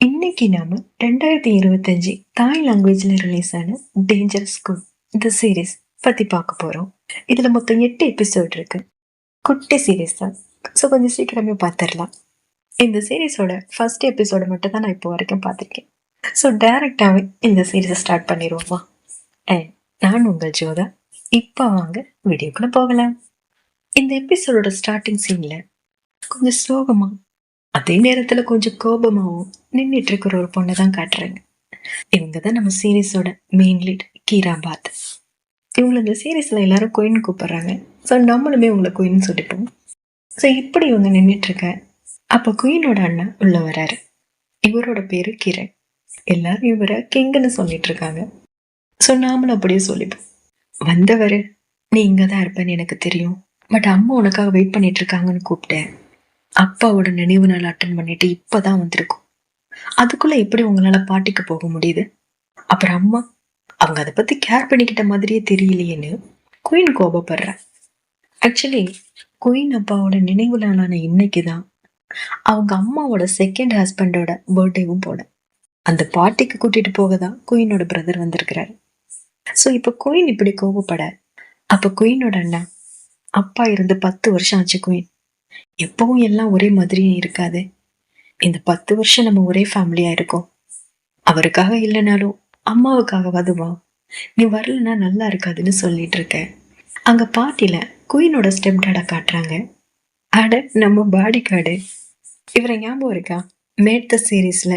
இன்னைக்கு நாம 2025 தாய் லாங்குவேஜ்ல ரிலீஸ் ஆன டேஞ்சரஸ் குட் இந்த சீரீஸ் பத்தி பார்க்க போறோம். இதுல மொத்தம் 8 எபிசோட் இருக்கு. குட்டி சீரீஸ் தான். ஸோ கொஞ்சம் சீக்கிரமே பார்த்துடலாம். இந்த சீரீஸோட ஃபர்ஸ்ட் எபிசோட மட்டும் தான் நான் இப்போ வரைக்கும் பார்த்துருக்கேன். ஸோ டைரக்டாவே இந்த சீரீஸை ஸ்டார்ட் பண்ணிடுவோமா? அண்ட் நான் உங்கள் ஜோதா. இப்போ வாங்க வீடியோக்குள்ள போகலாம். இந்த எபிசோடோட ஸ்டார்டிங் சீன்ல கொஞ்சம் சோகமா அதே நேரத்துல கொஞ்சம் கோபமாவும் நின்றுட்டு இருக்கிற ஒரு பொண்ணை தான் காட்டுறாங்க. இவங்க தான் நம்ம சீரீஸோட மெயின் லீட் கீரா பாத். இவங்களை இந்த சீரீஸ்ல எல்லாரும் குயின் கூப்பிடுறாங்க. ஸோ நம்மளுமே உங்களை குயின்னு சொல்லிப்போம். ஸோ இப்படி இவங்க நின்றுட்டு இருக்க அப்போ குயினோட அண்ணா உள்ள வராரு. இவரோட பேரு கிரண். எல்லாரும் இவரை கிங்குன்னு சொல்லிட்டு இருக்காங்க. ஸோ நாமளும் அப்படியே சொல்லிப்போம். வந்தவரு நீ இங்கதான் இருப்பேன்னு எனக்கு தெரியும், பட் அம்மா உனக்காக வெயிட் பண்ணிட்டு இருக்காங்கன்னு கூப்பிட்டேன். அப்பாவோட நினைவு நாள் அட்டன் பண்ணிட்டு இப்பதான் வந்திருக்கும். அதுக்குள்ள எப்படி உங்களால பாட்டிக்கு போக முடியுது? அப்புறம் அம்மா அவங்க அதை பத்தி கேர் பண்ணிக்கிட்ட மாதிரியே தெரியலையேன்னு குயின் கோபப்படுற. ஆக்சுவலி குயின் அப்பாவோட நினைவு நாளான இன்னைக்குதான் அவங்க அம்மாவோட செகண்ட் ஹஸ்பண்டோட பர்த்டேவும் போல. அந்த பார்ட்டிக்கு கூட்டிட்டு போகதான் குயினோட பிரதர் வந்திருக்கிறாரு. ஸோ இப்போ குயின் இப்படி கோபப்பட அப்ப குயினோட அண்ணா, அப்பா இருந்து 10 வருஷம் ஆச்சு குயின், எப்பவும் எல்லாம் ஒரே மாதிரியே இருக்காது. இந்த 10 வருஷம் நம்ம ஒரே ஃபேமிலியா இருக்கோம். அவருக்காக இல்லைனாலும் அம்மாவுக்காகவாது வா, நீ வரலன்னா நல்லா இருக்காதுன்னு சொல்லிட்டு இருக்க. அங்க பார்ட்டில குயினோட ஸ்டெப் டாடா காட்டுறாங்க. அட நம்ம பாடி கார்டு. இவரை ஞாபகம் இருக்கா? மேட் சீரீஸ்ல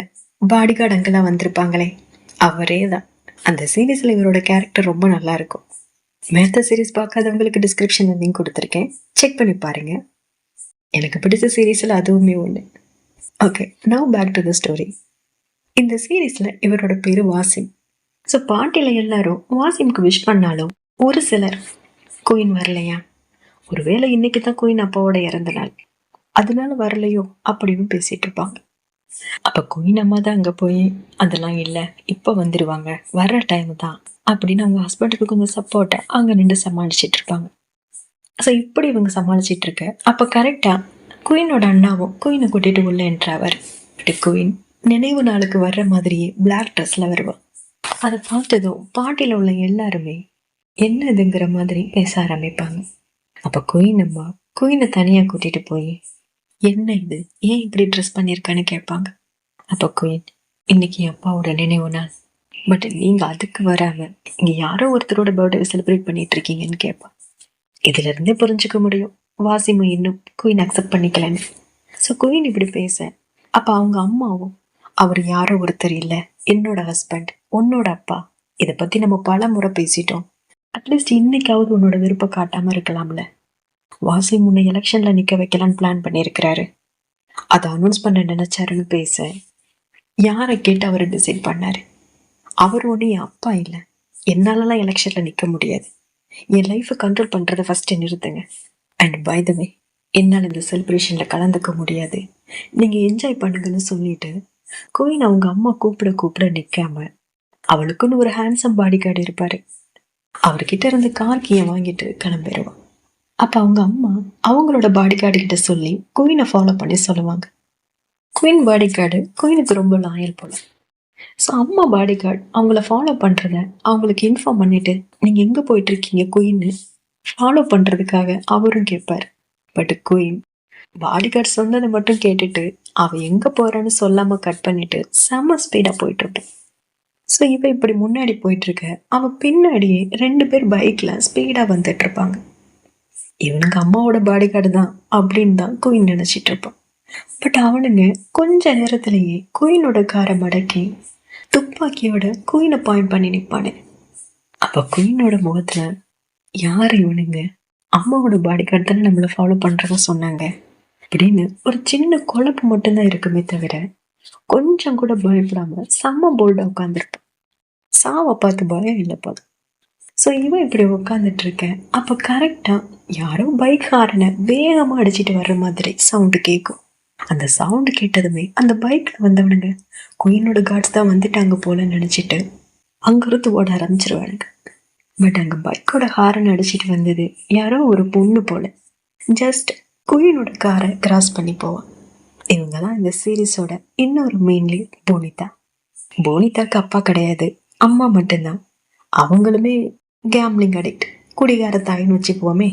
பாடி கார்டு அங்கெல்லாம் வந்திருப்பாங்களே, அவரே தான். அந்த சீரீஸ்ல இவரோட கேரக்டர் ரொம்ப நல்லா இருக்கும். மேத்த சீரீஸ் பார்க்காதவங்களுக்கு டிஸ்கிரிப்ஷன்ல லிங்க் கொடுத்துருக்கேன், செக் பண்ணி பாருங்க. எனக்கு பிடிச்ச சீரீஸ்ல அதுவுமே ஒண்ணு. Okay, now back to the story. இந்த சீரீஸ்ல இவரோட பேரு வாசிம். ஸோ பாட்டில எல்லாரும் வாசிம்க்கு விஷ் பண்ணாலும் ஒரு சிலர் குயின் வரலையா, ஒருவேளை இன்னைக்கு தான் குயின் அப்பாவோட இறந்த நாள், அதனால வரலையோ அப்படின்னு பேசிட்டு இருப்பாங்க. அப்ப குயின் அம்மா தான் அங்க போய் அதெல்லாம் இல்லை, இப்ப வந்துடுவாங்க, வர்ற டைம் தான் அப்படின்னு அவங்க ஹஸ்பண்டுக்கு கொஞ்சம் சப்போர்ட்டா அங்க நின்று சமாளிச்சிட்டு இருப்பாங்க. ஸோ இப்படி இவங்க சமாளிச்சிட்டு இருக்க அப்ப கரெக்டா குயினோட அண்ணாவும் குயினை கூட்டிட்டு உள்ள என்றாவர். குயின் நினைவு நாளுக்கு வர்ற மாதிரியே பிளாக் ட்ரெஸ்ல வருவான். அதை பார்த்ததும் பாட்டில உள்ள எல்லாருமே என்ன இதுங்கிற மாதிரி பேச ஆரம்பிப்பாங்க. அப்ப குயின் அம்மா குயினை தனியா கூட்டிட்டு போய் என்ன இது, ஏன் இப்படி ட்ரெஸ் பண்ணிருக்கான்னு கேட்பாங்க. அப்ப குயின், இன்னைக்கு அப்பாவோட நினைவு நாள், பட் நீங்க அதுக்கு வராம இங்க யாரோ ஒருத்தரோட பர்த்டே செலிப்ரேட் பண்ணிட்டு இருக்கீங்கன்னு கேட்பான். இதுல இருந்தே புரிஞ்சுக்க முடியும் வாசிமு இன்னும் குயின் அக்செப்ட் பண்ணிக்கலன்னு. ஸோ குயின் இப்படி பேச அப்ப அவங்க அம்மாவும், அவர் யாரோ ஒருத்தர் இல்ல, என்னோட ஹஸ்பண்ட், உன்னோட அப்பா, இதை பத்தி நம்ம பல முறை பேசிட்டோம், அட்லீஸ்ட் இன்னைக்காவது உன்னோட விருப்பம் காட்டாம இருக்கலாம்ல. வாசிம் உன்னை எலெக்ஷன்ல நிக்க வைக்கலான்னு பிளான் பண்ணியிருக்கிறாரு, அதை அனௌன்ஸ் பண்ண நினைச்சாருன்னு பேச யாரை கேட்டு அவர் டிசைட் பண்ணாரு. அவர் ஒன்னும் என் அப்பா இல்லை, என்னாலலாம் எலெக்ஷன்ல நிக்க முடியாது, என் லைஃபை கண்ட்ரோல் பண்றதை ஃபர்ஸ்ட் நிறுத்துங்க. அண்ட் பை த வே, என்னால் இந்த செலிப்ரேஷன்ல கலந்துக்க முடியாது, நீங்க என்ஜாய் பண்ணுங்கன்னு சொல்லிட்டு குயின் அவங்க அம்மா கூப்பிட கூப்பிட நிக்காம அவளுக்குன்னு ஒரு ஹேண்ட்ஸம் பாடி கார்டு இருப்பாரு, அவர்கிட்ட இருந்து கார் கீயை வாங்கிட்டு கிளம்பிடுவான். அப்ப அவங்க அம்மா அவங்களோட பாடி கார்டு கிட்ட சொல்லி குயினை ஃபாலோ பண்ணி சொல்லுவாங்க. குயின் பாடி கார்டு குயினுக்கு ரொம்ப லாயல் போல. ஸோ அம்மா பாடி கார்டு அவங்கள ஃபாலோ பண்றத அவங்களுக்கு இன்ஃபார்ம் பண்ணிட்டு நீங்க எங்க போயிட்டு இருக்கீங்க குயின்னு ஃபாலோ பண்றதுக்காக அவரும் கேட்பாரு. பட் குயின் பாடி கார்டு சொன்னதை மட்டும் கேட்டுட்டு அவ எங்க போறான்னு சொல்லாம கட் பண்ணிட்டு செம்ம ஸ்பீடா போயிட்டு இருப்பான். ஸோ இவ இப்படி முன்னாடி போயிட்டு இருக்க அவ பின்னாடியே 2 பேர் பைக்ல ஸ்பீடா வந்துட்டு இருப்பாங்க. இவனுக்கு அம்மாவோட பாடி கார்டு தான் அப்படின்னு தான் குயின் நினைச்சிட்டு இருப்பான். பட் அவனுங்க கொஞ்ச நேரத்திலேயே குயினோட காரை மடக்கி துப்பாக்கியோட குயினை பாயிண்ட் பண்ணி நிற்பானு. அப்ப குயினோட முகத்துல, யாரு இவனுங்க, அம்மாவோட பாடி கார்டு தானே நம்மளை ஃபாலோ பண்றதா சொன்னாங்க அப்படின்னு ஒரு சின்ன குழப்பு மட்டும்தான் இருக்குமே தவிர கொஞ்சம் கூட பயப்படாம செம்ம போல்டா உட்காந்துருப்பான். சாவை பார்த்து பயம் இல்லைப்பா. ஸோ இவன் இப்படி உட்காந்துட்டு இருக்கேன். அப்ப கரெக்டா யாரோ பைக் ஹாரனை வேகமா அடிச்சிட்டு வர்ற மாதிரி சவுண்டு கேட்கும். அந்த சவுண்டு கேட்டதுமே அந்த பைக்ல வந்தவனுங்க குயினோட கார்ட்ஸ் தான் வந்துட்டாங்க போல நினைச்சிட்டு அங்கிருந்து ஓட ஆரம்பிச்சிருவானுங்க. பட் அங்க பைக்கோட ஹாரன் அடிச்சிட்டு வந்தது யாரோ ஒரு பொண்ணு போல ஜஸ்ட் குயினோட காரை கிராஸ் பண்ணி போவான். இவங்க தான் இந்த சீரீஸோட இன்னொரு மெயின்லி போனிதா. போனிதாக்கு அப்பா கிடையாது, அம்மா மட்டும்தான். அவங்களுமே கேம்லிங் அடிக்ட், குடிகார தாயின்னு வச்சுக்குவோமே.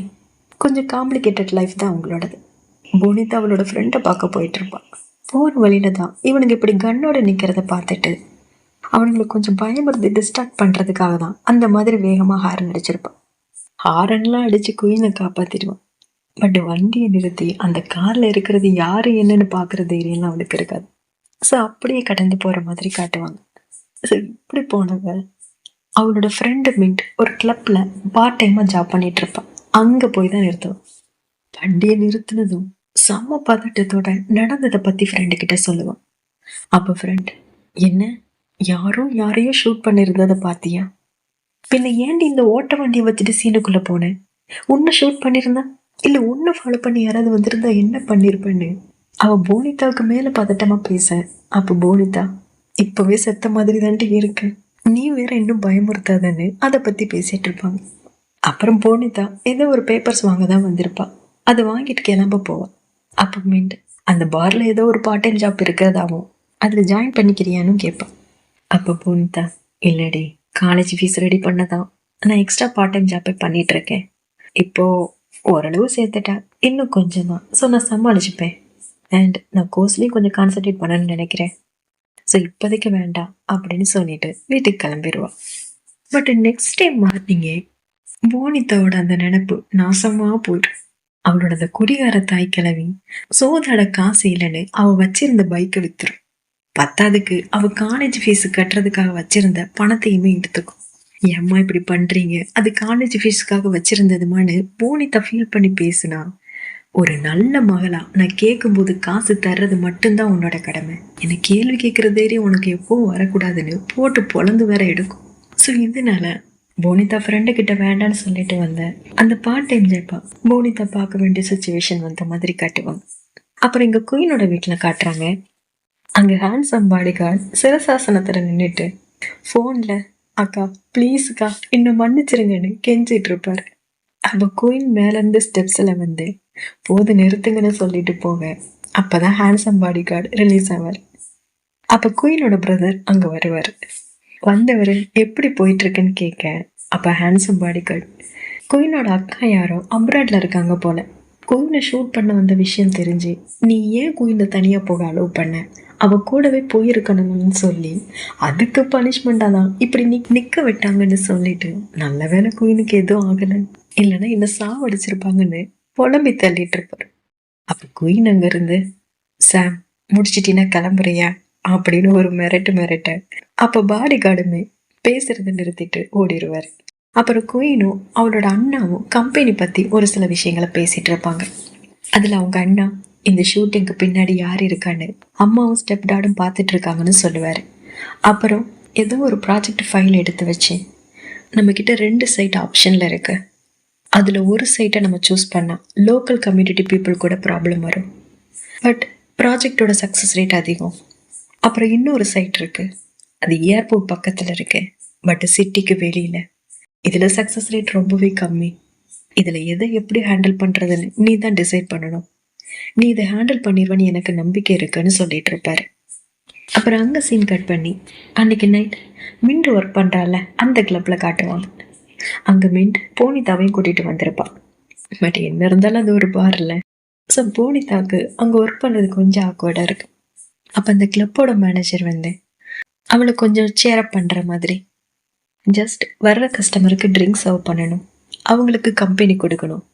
கொஞ்சம் காம்ப்ளிகேட்டட் லைஃப் தான் அவங்களோடது. போனிதா அவளோட ஃப்ரெண்டை பார்க்க போயிட்டு இருப்பான். போற வழியில தான் இவனுங்க இப்படி கண்ணோட நிக்கிறத பார்த்துட்டு அவனுங்களுக்கு கொஞ்சம் பயமுறுத்தி டிஸ்ட்ராக்ட் பண்றதுக்காக தான் அந்த மாதிரி வேகமா ஹாரன் அடிச்சிருப்பான். ஹாரன்லாம் அடிச்சு குயினை காப்பாத்திடுவான். பட் வண்டியை நிறுத்தி அந்த கார்ல இருக்கிறது யாரு என்னன்னு பாக்குற தைரியம்லாம் அவளுக்கு இருக்காது. ஸோ அப்படியே கடந்து போற மாதிரி காட்டுவாங்க. ஸோ இப்படி போனவ அவளோட ஃப்ரெண்டு மின்ட் ஒரு கிளப்ல பார்ட் டைமா ஜாப் பண்ணிட்டு இருப்பான். அங்க போய் தான் நிறுத்துவான். வண்டியை நிறுத்தினதும் செம்ம பதட்டத்தோட நடந்ததை பத்தி ஃப்ரெண்டு கிட்ட சொல்லுவான். அப்ப ஃப்ரெண்ட், என்ன யாரும் யாரையும் ஷூட் பண்ணிருந்ததை பாத்தியா? பின்ன ஏன்டி இந்த ஓட்ட வண்டியை வச்சுட்டு சீனுக்குள்ள போனேன்? உன்னை ஷூட் பண்ணிருந்தா இல்ல உன்னை ஃபாலோ பண்ணி யாராவது வந்திருந்தா என்ன பண்ணிருப்பேன்னு அவ போனிதாவுக்கு மேல பதட்டமா பேச, அப்ப போனிதா, இப்பவே செத்த மாதிரி தாண்டி இருக்கு, நீ வேற இன்னும் பயமுறுத்தாதன்னு அதை பத்தி பேசிட்டு இருப்பாங்க. அப்புறம் போனிதா ஏதோ ஒரு பேப்பர்ஸ் வாங்க தான் வந்திருப்பா. அதை வாங்கிட்டு கிளம்ப போவா. அப்ப மீண்டு அந்த பார்ல ஏதோ ஒரு பார்ட் டைம் ஜாப் இருக்கிறதாவும் அதுல ஜாயின் பண்ணிக்கிறியான்னு கேட்பான். அப்ப போனிதா, இல்லடி, காலேஜ் ஃபீஸ் ரெடி பண்ணதான் நான் எக்ஸ்ட்ரா பார்ட் டைம் ஜாப்பே பண்ணிட்டு இருக்கேன். இப்போ ஓரளவு சேர்த்துட்டேன், இன்னும் கொஞ்சம் தான், ஸோ நான் சமாளிச்சுப்பேன். அண்ட் நான் கோர்ஸ்லேயும் கொஞ்சம் கான்சென்ட்ரேட் பண்ணணும்னு நினைக்கிறேன். ஸோ இப்போதைக்கு வேண்டாம் அப்படின்னு சொல்லிட்டு வீட்டுக்கு கிளம்பிடுவான். பட் நெக்ஸ்ட் டே மார்னிங்கே போனிதாவோட அந்த நினைப்பு நாசமா போயிடும். அவளோட அந்த குடிகார தாய் கிளவி சோதாட காசு இல்லைன்னு அவ வச்சிருந்த பைக்கை வித்துரும். பத்தாதுக்கு அவ காலேஜ் ஃபீஸ் கட்டுறதுக்காக வச்சிருந்த பணத்தையுமே எடுத்துக்கும். ஏம்மா இப்படி பண்றீங்க, அது காலேஜ் ஃபீஸுக்காக வச்சிருந்ததுமான்னு போனிதா ஃபீல் பண்ணி பேசுனா, ஒரு நல்ல மகளா நான் கேட்கும்போது காசு தர்றது மட்டும்தான் உன்னோட கடமை, என்னை கேள்வி கேட்கிற தைரியம் உனக்கு எப்பவும் வரக்கூடாதுன்னு போட்டு பொழந்து வேற எடுக்கும். ஸோ இதனால போனிதா ஃப்ரெண்டு கிட்ட வேண்டான்னு சொல்லிட்டு வந்த அந்த பார்ட் டைம் ஜாப்பா போனிதா பார்க்க வேண்டிய சுச்சுவேஷன் வந்த மாதிரி காட்டுவாங்க. அப்புறம் இங்க குயினோட வீட்டுல காட்டுறாங்க. அங்க ஹேண்ட்ஸம் பாடிகார்டு சிரசாசனத்துல நின்றுட்டு போன்ல, அக்கா ப்ளீஸ்க்கா இன்னும் மன்னிச்சிருங்கன்னு கெஞ்சிட்டு இருப்பாரு. அப்ப குயின் மேல இருந்து ஸ்டெப்ஸ்ல வந்து போது நிறுத்துங்கன்னு சொல்லிட்டு போக, அப்பதான் ஹேண்ட்ஸம் பாடிகார்டு ரிலீஸ் ஆவார். அப்ப குயினோட பிரதர் அங்க வருவாரு. வந்தவர் எப்படி போயிட்டு இருக்குன்னு கேட்க, அப்ப ஹேண்ட்ஸம் பாடிகார்டு, குயினோட அக்கா யாரோ அப்ராட்ல இருக்காங்க போல, குயினை ஷூட் பண்ண வந்த விஷயம் தெரிஞ்சு நீ ஏன் குயினை தனியா போக அலோவ் பண்ண, அவ கூடவே போயிருக்கணும்னு சொல்லி அதுக்கு பனிஷ்மெண்டா தான் இப்படி நிக்க விட்டாங்கன்னு சொல்லிட்டு, நல்ல வேலை குயினுக்கு எதுவும் ஆகல, இல்லைன்னா என்ன சாவடிச்சிருப்பாங்கன்னு புலம்பி தள்ளிட்டு இருப்பாரு. அப்ப குயின் அங்க இருந்து, சாம் முடிச்சிட்டினா கிளம்புறியா அப்படின்னு ஒரு மிரட்ட, அப்ப பாடி கார்டுமே பேசுறத நிறுத்திட்டு ஓடிடுவாரு. அப்புறம் குயினும் அவளோட அண்ணாவும் கம்பெனி பத்தி ஒரு சில விஷயங்களை பேசிட்டு இருப்பாங்க. அதுல அவங்க அண்ணா இந்த ஷூட்டிங்க்கு பின்னாடி யார் இருக்கான்னு அம்மாவும் ஸ்டெப் டாடும் பார்த்துட்டு இருக்காங்கன்னு சொல்லுவாரு. அப்புறம் ஏதோ ஒரு ப்ராஜெக்ட் ஃபைல் எடுத்து வச்சு, நம்ம கிட்ட 2 சைட் ஆப்ஷன்ல இருக்கு, அதுல ஒரு சைட்டை நம்ம சூஸ் பண்ணா லோக்கல் கம்யூனிட்டி பீப்புள் கூட ப்ராப்ளம் வரும், பட் ப்ராஜெக்டோட சக்சஸ் ரேட் அதிகம். அப்புறம் இன்னொரு சைட் இருக்கு, அது ஏர்போர்ட் பக்கத்துல இருக்கு, பட் சிட்டிக்கு வெளியில, இதுல சக்சஸ் ரேட் ரொம்பவே கம்மி. இதுல எதை எப்படி ஹேண்டில் பண்றதுன்னு நீ தான் டிசைட் பண்ணணும், நீ இதை ஹேண்டில் பண்ணிடுவேன்னு எனக்கு நம்பிக்கை இருக்குன்னு சொல்லிட்டு இருப்பாரு. அப்புறம் அங்க சீன் கட் பண்ணி அன்னைக்கு நைட் மின்ட் ஒர்க் பண்றால அந்த கிளப்ல காட்டுவாங்க. அங்க மின்ட் போனிதாவையும் கூட்டிட்டு வந்திருப்பான். பட் என்ன இருந்தாலும் அது ஒரு பார் இல்ல, ஸோ போனிதாவுக்கு அங்க ஒர்க் பண்றது கொஞ்சம் ஆக்வர்டா இருக்கு. அப்ப அந்த கிளப்போட மேனேஜர் வந்து அவளை கொஞ்சம் சேரப் பண்ற மாதிரி, ஜஸ்ட் வர்ற கஸ்டமருக்கு ட்ரிங்க் சர்வ் பண்ணணும், அவங்களுக்கு கம்பெனி கொடுக்கணும்,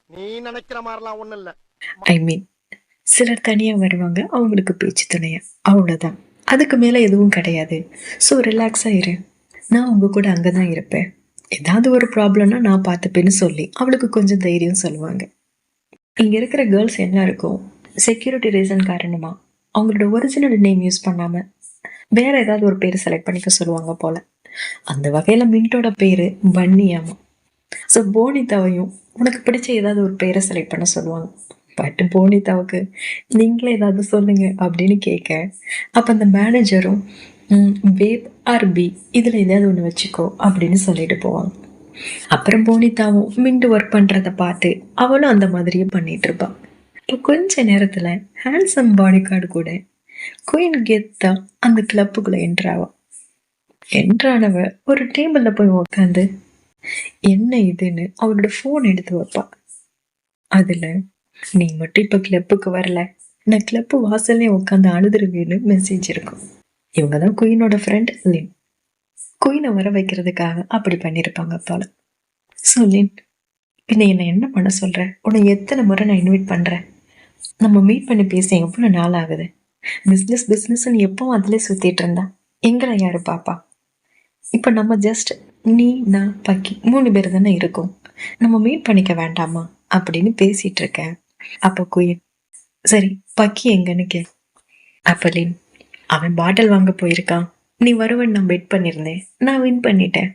நீ நினைக்கிற மாதிரிலாம் ஒண்ணும் இல்ல, ஐ மீன் சிலர் தனியா வருவாங்க அவங்களுக்கு பேச்சு துணையா, அவ்வளவுதான், அதுக்கு மேல எதுவும் கிடையாது, ஸோ ரிலாக்ஸா இரு, நான் உங்க கூட அங்கதான் இருப்பேன், ஏதாவது ஒரு ப்ராப்ளம்னா நான் பார்த்துப்பேன்னு சொல்லி அவளுக்கு கொஞ்சம் தைரியம் சொல்லுவாங்க. இங்க இருக்கிற கேர்ள்ஸ் எல்லாருக்கும் செக்யூரிட்டி ரீசன் காரணமா அவங்களோட ஒரிஜினல் நேம் யூஸ் பண்ணாம வேற ஏதாவது ஒரு பேரை செலக்ட் பண்ணிக்க சொல்லுவாங்க போல. அந்த வகையில மின்ட்டோட பேரு பன்னியாமா. ஸோ போனிதாவையும் உனக்கு பிடிச்ச ஏதாவது ஒரு பேரை செலக்ட் பண்ண சொல்லுவாங்க. பட் போனிதாவுக்கு நீங்களே ஏதாவது சொல்லுங்க அப்படின்னு கேட்க, அப்ப அந்த மேனேஜரும் வேப் ஆர் பி இதுல ஏதாவது ஒண்ணு வச்சுக்கோ அப்படின்னு சொல்லிட்டு போவாங்க. அப்புறம் போனிதாவும் மின்ட் ஒர்க் பண்றத பார்த்து அவளும் அந்த மாதிரியே பண்ணிட்டு இருப்பான். இப்போ கொஞ்ச நேரத்துல ஹேண்ட்ஸம் பாடி கார்டு கூட குயின் கெத்தா அந்த கிளப்புக்குள்ள என்ட்ராவா. என்ட்ரானவ ஒரு டேபிள்ல போய் உக்காந்து என்ன இதுன்னு அவரோட போன் எடுத்து வைப்பா. அதுல நீ மட்டும் இப்ப கிளப்புக்கு வரல, நான் கிளப்பு வாசல்லே உட்காந்து அழுதுருவேன்னு மெசேஜ் இருக்கும். இவங்கதான் குயினோட ஃப்ரெண்ட் லின். குயினை வர வைக்கிறதுக்காக அப்படி பண்ணிருப்பாங்க போல. ஸோ லின், பின்ன என்ன பண்ண சொல்ற? உன்னை எத்தனை முறை நான் இன்வைட் பண்றேன். நம்ம மீட் பண்ணி பேச எவ்வளவு நாள் ஆகுது. பிஸ்னஸ் பிஸ்னஸ்ன்னு எப்பவும் அதுல சுத்திட்டு இருந்தா எங்களை யாரு பாப்பா? இப்ப நம்ம ஜஸ்ட் நீ நான் பக்கி 3 பேர் தானே இருக்கோம். நம்ம மீட் பண்ணிக்க வேண்டாமா அப்படின்னு பேசிட்டு இருக்கேன். அப்ப குயின், சரி பக்கி எங்கன்னு கே. அப்ப லின், அவன் பாட்டில் வாங்க போயிருக்கான். நீ வருவன் நான் பெட் பண்ணிருந்தேன், நான் வின் பண்ணிட்டேன்.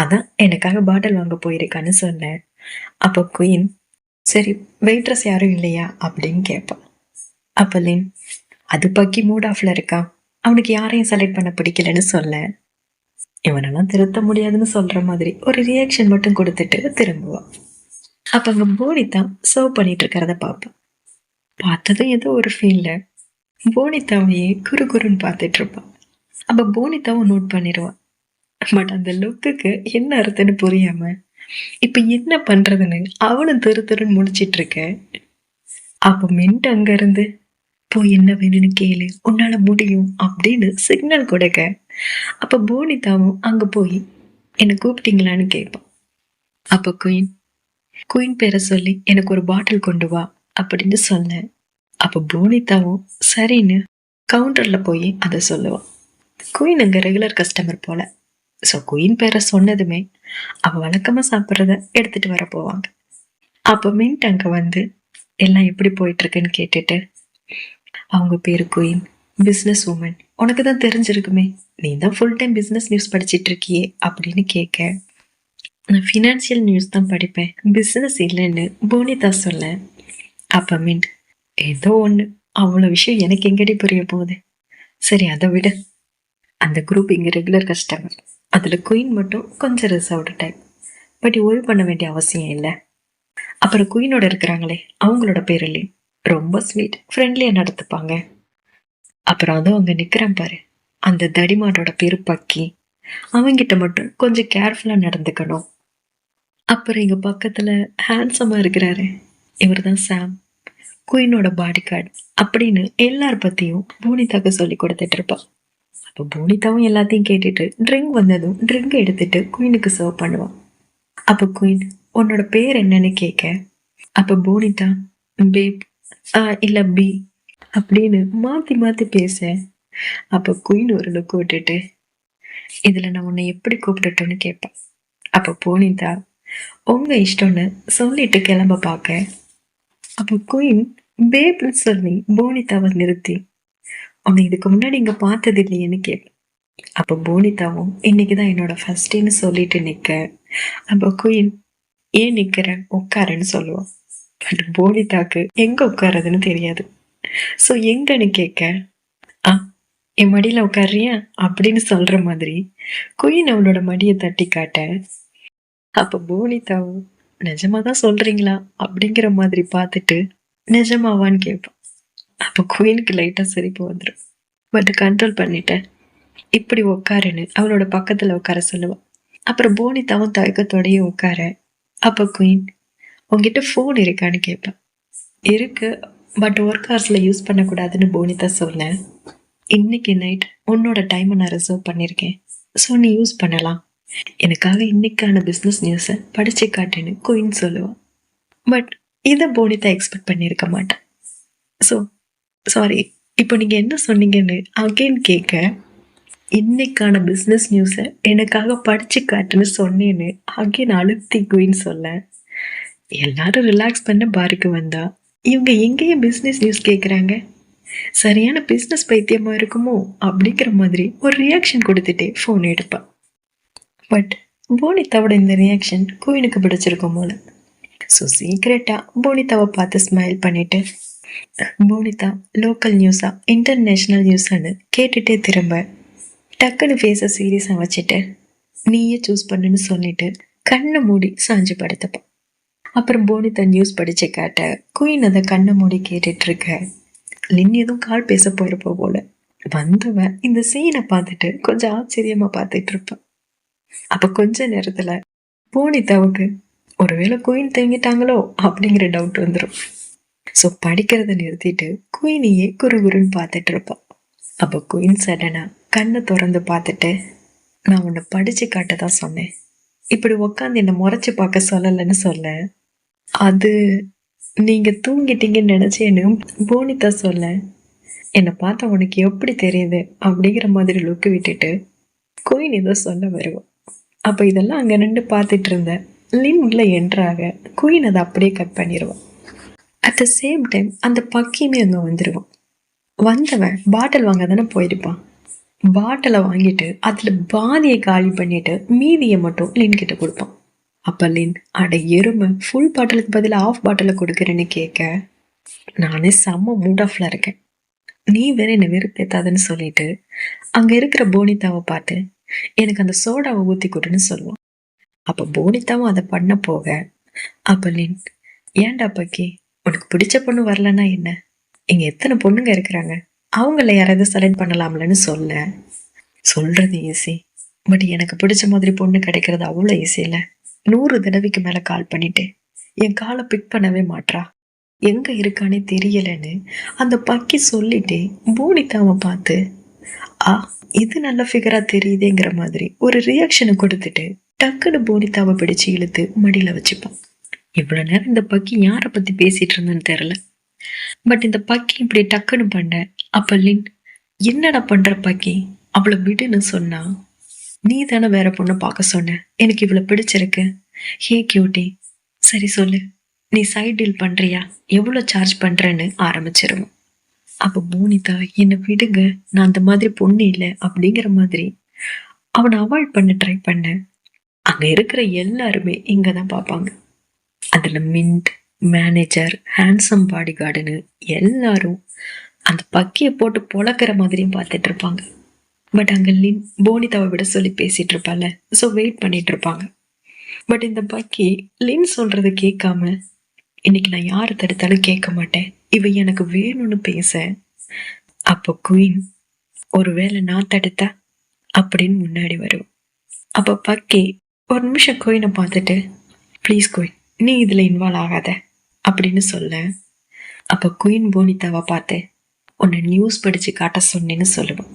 அதான் எனக்காக பாட்டில் வாங்க போயிருக்கான்னு சொன்னேன். அப்ப குயின், சரி வெயிட்ரஸ் யாரும் இல்லையா அப்படின்னு கேட்பான். அப்ப லின், அது பக்கி மூட் ஆஃப்ல இருக்கான், அவனுக்கு யாரையும் செலக்ட் பண்ண பிடிக்கலன்னு சொல்ல. இவனெல்லாம் திருத்த முடியாதுன்னு சொல்ற மாதிரி ஒரு ரியாக்ஷன் மட்டும் கொடுத்துட்டு திரும்புவான். அப்ப அங்க போனிதா சர்வ் பண்ணிட்டு இருக்கிறத பார்ப்பேன். பார்த்ததும் ஏதோ ஒரு ஃபீல்ல போனிதாவையே குறு குறுன்னு பார்த்துட்டு இருப்பான். அப்ப போனிதாவும் நோட் பண்ணிடுவான். பட் அந்த லுக்குக்கு என்ன அர்த்தம்னு புரியாம இப்ப என்ன பண்றதுன்னு அவனும் தெரு தெருன்னு முடிச்சிட்டு இருக்க. அப்ப மின்ட் அங்க இருந்து போய் என்ன வேணும்னு கேளு, உன்னால முடியும் அப்படின்னு சிக்னல் கொடுக்க. அப்ப போனிதாவும் அங்க போய் என்ன கூப்பிட்டீங்களான்னு கேட்பான். அப்ப குயின் பேரை சொல்லி எனக்கு ஒரு பாட்டில் கொண்டு வா அப்படின்னு சொன்ன. அப்ப போனிதாவும் சரின்னு கவுண்டர்ல போய் அதை சொல்லுவான். குயின் அங்க ரெகுலர் கஸ்டமர் போல. ஸோ குயின் பேரை சொன்னதுமே அவ வழக்கமா சாப்பிட்றத எடுத்துட்டு வர போவாங்க. அப்ப மின்ட் அங்க வந்து எல்லாம் எப்படி போயிட்டு இருக்குன்னு கேட்டுட்டு, அவங்க பேரு குயின், பிசினஸ் உமன், உனக்கு தான் தெரிஞ்சிருக்குமே, நீ தான் ஃபுல் டைம் பிசினஸ் நியூஸ் படிச்சிட்டு இருக்கியே அப்படின்னு கேட்க. நான் ஃபினான்சியல் நியூஸ் தான் படிப்பேன், பிசினஸ் இல்லைன்னு போனிதா சொல்ல. அப்ப மின்ட், ஏதோ ஒண்ணு, அவ்வளவு விஷயம் எனக்கு எங்கடி புரிய போகுது. சரி அதை விட, அந்த குரூப் இங்க ரெகுலர் கஸ்டமர், அதுல குயின் மட்டும் கொஞ்சம் ரிசர்வ்டு டைப். பட் ஓய்வு பண்ண வேண்டிய அவசியம் இல்லை. அப்புறம் குயினோட இருக்கிறாங்களே அவங்களோட பேர் இல்லை, ரொம்ப ஸ்வீட் ஃப்ரெண்ட்லியா நடத்துப்பாங்க. அப்புறம் அதுவும் அங்க நிக்கிறான் பாரு, அந்த தடிமாடோட பேரு பக்கி, அவங்கிட்ட மட்டும் கொஞ்சம் கேர்ஃபுல்லா நடந்துக்கணும். அப்புறம் இங்க பக்கத்துல ஹேண்ட்ஸமா இருக்கிறாரு, இவர் தான் சாம், குயினோட பாடி கார்டு அப்படின்னு எல்லார் பத்தியும் போனிதாக்கு சொல்லி கொடுத்துட்டு இருப்பா. அப்ப போனிதாவும் எல்லாத்தையும் கேட்டுட்டு ட்ரிங்க் வந்ததும் ட்ரிங்க் எடுத்துட்டு குயினுக்கு சர்வ் பண்ணுவான். அப்ப குயின், உன்னோட பேர் என்னன்னு கேட்க. அப்ப போனிதா பேப் இல்ல பி அப்படின்னு மாத்தி மாத்தி பேச. அப்ப குயின் ஒரு லுக் விட்டுட்டு, இதுல நான் உன்னை எப்படி கூப்பிடட்டும்னு கேட்பேன். அப்ப போனிதா உங்க இஷ்டம்னு சொல்லிட்டு கிளம்ப பார்க்க. அப்ப குயின் பேப்னு சொல்லி போனிதாவை நிறுத்தி, உன்னை இதுக்கு முன்னாடி இங்க பார்த்தது இல்லையேன்னு கேட்பேன். அப்ப போனிதாவும் இன்னைக்குதான் என்னோட ஃபர்ஸ்ட் டேன்னு சொல்லிட்டு நிக்க. அப்ப குயின், ஏன் நிக்கிற, உட்காருன்னு சொல்லுவான். பட் போனிதாக்கு எங்க உட்காரதுன்னு தெரியாது. சோ எங்கன்னு கேட்க, ஆ என் மடியில உட்காரியா அப்படின்னு சொல்ற மாதிரி குயின் அவனோட மடியை தட்டி காட்ட. அப்ப போனிதாவும் நிஜமாதான் சொல்றீங்களா அப்படிங்கிற மாதிரி பார்த்துட்டு நிஜமாவான்னு கேட்பான். அப்ப குயினுக்கு லைட்டா சிரிப்பு வந்துடும். பட் கண்ட்ரோல் பண்ணிட்டேன், இப்படி உட்காருன்னு அவளோட பக்கத்துல உட்கார சொல்லுவான். அப்புறம் போனிதாவும் தயக்கத்தோடயே உட்கார. அப்ப குயின், உங்ககிட்ட போன் இருக்கான்னு கேட்பேன். இருக்கு, பட் ஒர்க் ஹவர்ஸ்ல யூஸ் பண்ணக்கூடாதுன்னு போனிதா சொன்னேன். இன்னைக்கு நைட் உன்னோட டைமை நான் ரிசர்வ் பண்ணியிருக்கேன், ஸோ நீ யூஸ் பண்ணலாம். எனக்காக இன்னைக்கான பிஸ்னஸ் நியூஸை படிச்சு காட்டுன்னு குயின் சொல்லுவான். பட் இதை போனிதா எக்ஸ்பெக்ட் பண்ணியிருக்க மாட்டேன். ஸோ சாரி, இப்போ நீங்க என்ன சொன்னீங்கன்னு அகைன் கேட்க. இன்னைக்கான பிஸ்னஸ் நியூஸை எனக்காக படிச்சு காட்டுன்னு சொன்னேன்னு அகைன் அழுத்தி குயின் சொல்ல. எல்லாரும் ரிலாக்ஸ் பண்ண பாருக்கு வந்தா இவங்க எங்கேயும் பிஸ்னஸ் நியூஸ் கேட்குறாங்க, சரியான பிஸ்னஸ் பைத்தியமா இருக்குமோ அப்படிங்கிற மாதிரி ஒரு ரியாக்ஷன் கொடுத்துட்டே ஃபோன் எடுப்பா. பட் போனிதாவோட இந்த ரியாக்ஷன் குயினுக்கு பிடிச்சிருக்கும் போல. ஸோ சீக்ரெட்டா போனிதாவை பார்த்து ஸ்மைல் பண்ணிட்டு, போனிதா லோக்கல் நியூஸா இன்டர்நேஷ்னல் நியூஸான்னு கேட்டுட்டே திரும்ப டக்குன்னு ஃபேஸை சீரியஸாக வச்சுட்டு நீயே சூஸ் பண்ணுன்னு சொல்லிட்டு கண்ணை மூடி சாஞ்சு படுத்தப்பான். அப்புறம் போனிதா நியூஸ் படிச்சு காட்ட குயின் அதை கண்ணை மூடி கேட்டுட்டு இருக்க. லின் எதுவும் கால் பேச போயிருப்ப போல. வந்தவன் இந்த சீனை பார்த்துட்டு கொஞ்சம் ஆச்சரியமா பார்த்துட்டு இருப்பான். அப்ப கொஞ்ச நேரத்துல போனிதாவுக்கு ஒருவேளை குயின் தூங்கிட்டாங்களோ அப்படிங்கிற டவுட் வந்துடும். ஸோ படிக்கிறத நிறுத்திட்டு குயினையே குறுகுறுன்னு பார்த்துட்டு இருப்பான். அப்போ குயின் சடனா கண்ணை திறந்து பார்த்துட்டு, நான் உன்னை படிச்சு காட்டதான் சொன்னேன், இப்படி உக்காந்து என்னை முறைச்சு பார்க்க சொல்லலைன்னு சொல்ல. அது நீங்க தூங்கிட்டீங்கன்னு நினைச்சேன்னு போனிதா சொல்ல. என்னை பார்த்தா உனக்கு எப்படி தெரியுது அப்படிங்கிற மாதிரி லுக்கு விட்டுட்டு குயின் ஏதோ சொல்ல வருவோம். அப்ப இதெல்லாம் அங்க நின்று பார்த்துட்டு இருந்த லின் உள்ள என்ட்ராக குயின் அதை அப்படியே கட் பண்ணிடுவான். அட் த சேம் டைம் அந்த பக்கியுமே அங்க வந்துடுவான். வந்தவன் பாட்டில் வாங்க தானே போயிருப்பான். பாட்டிலை வாங்கிட்டு அதுல பாதியை காலி பண்ணிட்டு மீதியை மட்டும் லின் கிட்ட கொடுப்பான். அப்ப லின், அட எருமை, ஃபுல் பாட்டிலுக்கு பதில் ஆஃப் பாட்டில கொடுக்குறேன்னு கேட்க, நானே செம்ம மூட் ஆஃப்ல இருக்கேன், நீ வேற என்ன வெறுப்பேத்தாதுன்னு சொல்லிட்டு அங்க இருக்கிற போனிதாவை பார்த்து எனக்கு அந்த சோடாவை ஊத்தி கொடுன்னு சொல்லுவான். அப்ப போனிதாவும் அதை பண்ண போக, அப்ப லின், ஏன்டா பக்கி, உனக்கு பிடிச்ச பொண்ணு வரலன்னா என்ன, இங்க எத்தனை பொண்ணுங்க இருக்கிறாங்க, அவங்கள யாராவது செலக்ட் பண்ணலாம்லன்னு சொல்றது ஈஸி, பட் எனக்கு பிடிச்ச மாதிரி பொண்ணு கிடைக்கிறது அவ்வளோ ஈஸி இல்லை. 100 தடவைக்கு மேல கால் பண்ணிட்டேன், என் காலை பிக் பண்ணவே மாட்றா, எங்க இருக்கானே தெரியலன்னு அந்த பக்கி சொல்லிட்டே போனிதாவை பார்த்து, ஆ இது நல்ல ஃபிகரா தெரியுதேங்கிற மாதிரி ஒரு ரியாக்ஷனை கொடுத்துட்டு டக்குன்னு போனிதாவை பிடிச்சு இழுத்து மடியில வச்சுப்பான். இவ்வளவு நேரம் இந்த பக்கி யாரை பத்தி பேசிட்டு இருந்தேன்னு தெரியல, பட் இந்த பக்கி இப்படி டக்குன்னு பண்ண. அப்ப லின், என்னடா பண்ற பக்கி, அவளை விடுன்னு சொன்னா, நீ தானே வேற பொண்ணு பார்க்க சொன்ன, எனக்கு இவ்வளவு பிடிச்சிருக்கு, ஹே கியூட்டி, சரி சொல்லு, நீ சைட் டீல் பண்றியா, எவ்வளவு சார்ஜ் பண்றேன்னு ஆரம்பிச்சிருவோம். அப்ப போனிதா, என்னை விடுங்க, நான் அந்த மாதிரி பொண்ணு இல்லை அப்படிங்கிற மாதிரி அவனை அவாய்ட் பண்ண ட்ரை பண்ண. அங்க இருக்கிற எல்லாருமே இங்கதான் பார்ப்பாங்க. அதுல மின்ட், மேனேஜர், ஹேண்ட்ஸம் பாடி கார்டுன்னு எல்லாரும் அந்த பக்கியை போட்டு பொழக்கிற மாதிரியும் பார்த்துட்டு இருப்பாங்க. பட் அங்க லின் போனிதாவை விட சொல்லி பேசிட்டு இருப்பாள், ஸோ வெயிட் பண்ணிட்டு இருப்பாங்க. பட் இந்த பக்கி லின் சொல்றதை கேட்காம, இன்னைக்கு நான் யாரை தடுத்தாலும் கேட்க மாட்டேன், இவ எனக்கு வேணும்னு பேச. அப்போ குயின், ஒருவேளை நான் தடுத்தா அப்படின்னு முன்னாடி வரும். அப்ப பக்கி ஒரு நிமிஷம் குயினை பார்த்துட்டு, ப்ளீஸ் குயின், நீ இதுல இன்வால்வ் ஆகாத அப்படின்னு சொல்ல. அப்ப குயின் போனிதாவை பார்த்து, உன்னை நியூஸ் படிச்சு காட்ட சொன்னேன்னு சொல்லுவான்.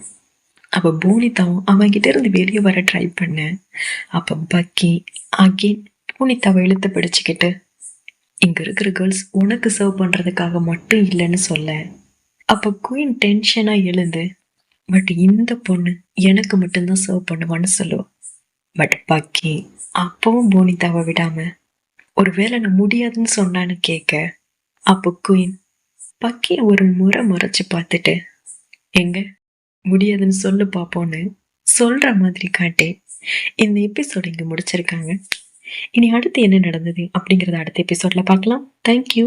அப்ப போனிதாவும் அவன்கிட்ட இருந்து வெளியே வர ட்ரை பண்ண. அப்ப பக்கி அகெயின் போனிதாவை இழுத்து பிடிச்சுக்கிட்டு, இங்க இருக்கிற கேர்ள்ஸ் உனக்கு சர்வ் பண்றதுக்காக மட்டும் இல்லைன்னு சொல்ல. அப்ப குயின் டென்ஷனா எழுந்து, பட் இந்த பொண்ணு எனக்கு மட்டும்தான் சர்வ் பண்ணுவான்னு சொல்லுவான். பட் பக்கி அப்பவும் போனிதாவை விடாம, ஒருவேளை நான் முடியாதுன்னு சொன்னான்னு கேட்க. அப்போ குயின் பக்கிய ஒரு முறை முறைச்சு பார்த்துட்டு, எங்க முடியாதுன்னு சொல்லு பாப்போன்னு சொல்ற மாதிரி காட்டி இந்த எபிசோட் இங்க முடிச்சிருக்காங்க. இனி அடுத்து என்ன நடந்தது அப்படிங்கறத அடுத்த எபிசோட்ல பார்க்கலாம். தேங்க்யூ.